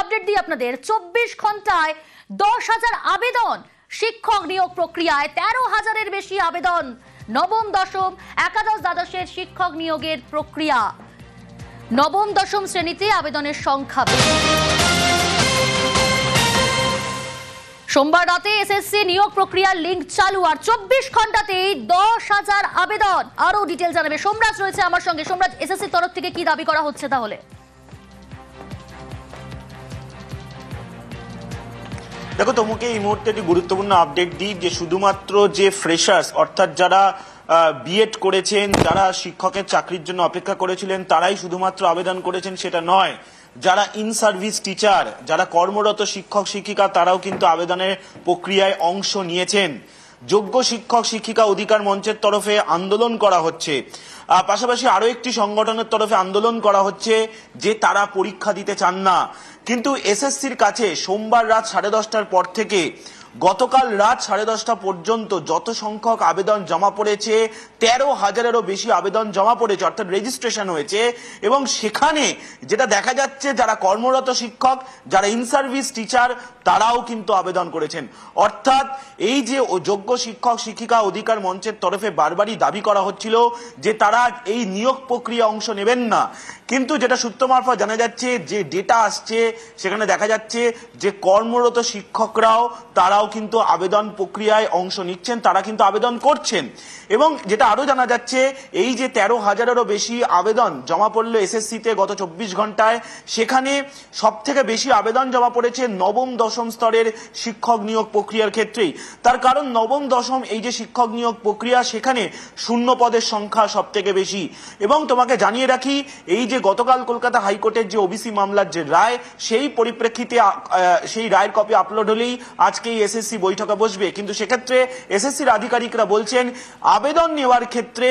Update দিই আপনাদের। 24 ঘন্টায় 10,000 আবেদন, শিক্ষক নিয়োগ প্রক্রিয়ায় 13,000-এর বেশি আবেদন। নবম দশম একাদশ দ্বাদশের শিক্ষক নিয়োগের প্রক্রিয়া, নবম দশম শ্রেণীতে আবেদনের সংখ্যা বেশি। সোমবার রাতে এসএসসি নিয়োগ প্রক্রিয়ার লিঙ্ক চালু, আর 24 ঘন্টাতেই 10,000 আবেদন। আরো ডিটেল জানাবে সোমরাজ রয়েছে আমার সঙ্গে। সোমরাজ, এসএসসির তরফ থেকে কি দাবি করা হচ্ছে তাহলে? দেখো, তোমাকে এই মুহূর্তে একটি গুরুত্বপূর্ণ আপডেট দিই যে শুধুমাত্র যে ফ্রেশার্স অর্থাৎ যারা বিএড করেছেন, যারা শিক্ষকের চাকরির জন্য অপেক্ষা করেছিলেন তারাই শুধুমাত্র আবেদন করেছেন সেটা নয়। যারা ইন সার্ভিস টিচার, যারা কর্মরত শিক্ষক শিক্ষিকা, তারাও কিন্তু আবেদনের প্রক্রিয়ায় অংশ নিয়েছেন। যোগ্য শিক্ষক শিক্ষিকা অধিকার মঞ্চের তরফে আন্দোলন করা হচ্ছে, পাশাপাশি আরো একটি সংগঠনের তরফে আন্দোলন করা হচ্ছে যে তারা পরীক্ষা দিতে চান না। কিন্তু এসএসসির কাছে সোমবার রাত 10:30টার পর থেকে গতকাল রাত 10:30টা পর্যন্ত যত সংখ্যক আবেদন জমা পড়েছে, 13,000-এরও বেশি আবেদন জমা পড়েছে, অর্থাৎ রেজিস্ট্রেশন হয়েছে। এবং সেখানে যেটা দেখা যাচ্ছে, যারা কর্মরত শিক্ষক, যারা ইন সার্ভিস টিচার, তারাও কিন্তু আবেদন করেছেন। অর্থাৎ এই যে যোগ্য শিক্ষক শিক্ষিকা অধিকার মঞ্চের তরফে বারবারই দাবি করা হচ্ছিল যে তারা এই নিয়োগ প্রক্রিয়া অংশ নেবেন না, কিন্তু যেটা সূত্র মারফত জানা যাচ্ছে, যে ডেটা আসছে সেখানে দেখা যাচ্ছে যে কর্মরত শিক্ষকরাও তারাও কিন্তু আবেদন প্রক্রিয়ায় অংশ নিচ্ছেন, তারা কিন্তু আবেদন করছেন। এবং যেটা আরো জানা যাচ্ছে, এই যে 13,000-এরও বেশি আবেদন জমা পড়লো এসএসসিতে গত 24 ঘন্টায়, সেখানে সব থেকে বেশি আবেদন জমা পড়েছে নবম দশম স্তরের শিক্ষক নিয়োগ প্রক্রিয়ার ক্ষেত্রেই। তার কারণ নবম দশম এই যে শিক্ষক নিয়োগ প্রক্রিয়া, সেখানে শূন্য পদের সংখ্যা সব থেকে বেশি। এবং তোমাকে জানিয়ে রাখি, এই যে গতকাল কলকাতা হাইকোর্টের যে ওবিসি মামলার যে রায়, সেই পরিপ্রেক্ষিতে সেই রায়ের কপি আপলোড হলেই আজকে এসএসসি বৈঠকে বসবে। কিন্তু সেক্ষেত্রে এসএসসির আধিকারিকরা বলছেন আবেদন নেওয়ার ক্ষেত্রে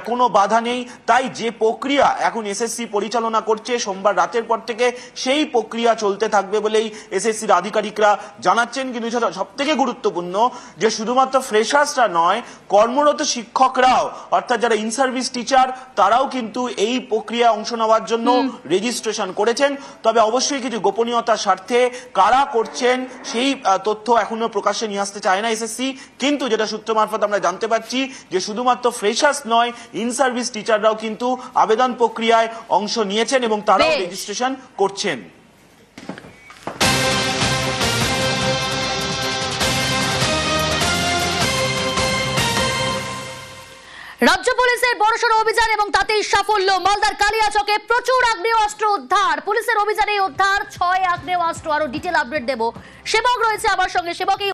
কোনো বাধা নেই। তাই যে প্রক্রিয়া এখন এসএসসি পরিচালনা করছে সোমবার রাতের পর থেকে, সেই প্রক্রিয়া চলতে থাকবে বলেই এসএসসির আধিকারিকরা জানাচ্ছেন। কিন্তু সব থেকে গুরুত্বপূর্ণ যে শুধুমাত্র ফ্রেশার্সরা নয়, কর্মরত শিক্ষকরাও অর্থাৎ যারা ইন সার্ভিস টিচার, তারাও কিন্তু এই প্রক্রিয়ায় অংশ নেওয়ার জন্য রেজিস্ট্রেশন করেছেন। তবে অবশ্যই কিছু গোপনীয়তার স্বার্থে কারা করছেন সেই তথ্য এখনো প্রকাশ্যে নিয়ে আসতে চায় না এসএসসি। কিন্তু যেটা সূত্র মারফত আমরা জানতে পারছি যে শুধুমাত্র ফ্রেশার্স নয়, ইন সার্ভিস টিচাররাও কিন্তু আবেদন প্রক্রিয়ায় অংশ নিয়েছেন এবং তারাও রেজিস্ট্রেশন করছেন। রাজ্য পুলিশের বড়সড় অভিযান এবং তাতেই সাফল্য। মালদার কালিয়াচকে প্রচুর আগ্নেয়াস্ত্র উদ্ধার। পুলিশের অভিযানে উদ্ধার 6 আগ্নেয়াস্ত্র। আরো ডিটেল আপডেট দেব। সেবক রয়েছে আমার সঙ্গে। সেবক,